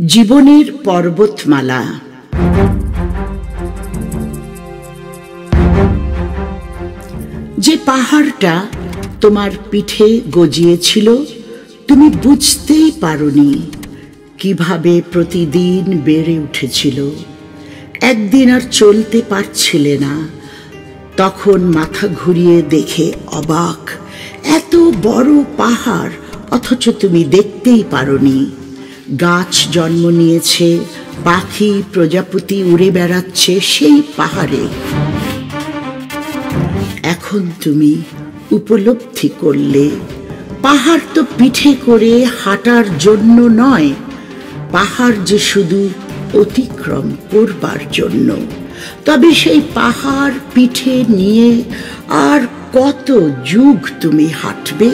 জীবনের পর্বতমালা। যে পাহাড়টা তোমার পিঠে গজিয়েছিল, তুমি বুঝতেই পারোনি কিভাবে প্রতিদিন বেড়ে উঠেছিল। একদিন আর চলতে পারছিলে না, তখন মাথা ঘুরিয়ে দেখে অবাক, এত বড় পাহাড় অথচ তুমি দেখতেই পারোনি। গাছ জন্ম নিয়েছে, পাখি প্রজাপতি উড়ে বেড়াচ্ছে সেই পাহাড়ে। এখন তুমি উপলব্ধি করলে, পাহাড় তো পিঠে করে হাঁটার জন্য নয়, পাহাড় যে শুধু অতিক্রম করবার জন্য। তবে সেই পাহাড় পিঠে নিয়ে আর কত যুগ তুমি হাঁটবে?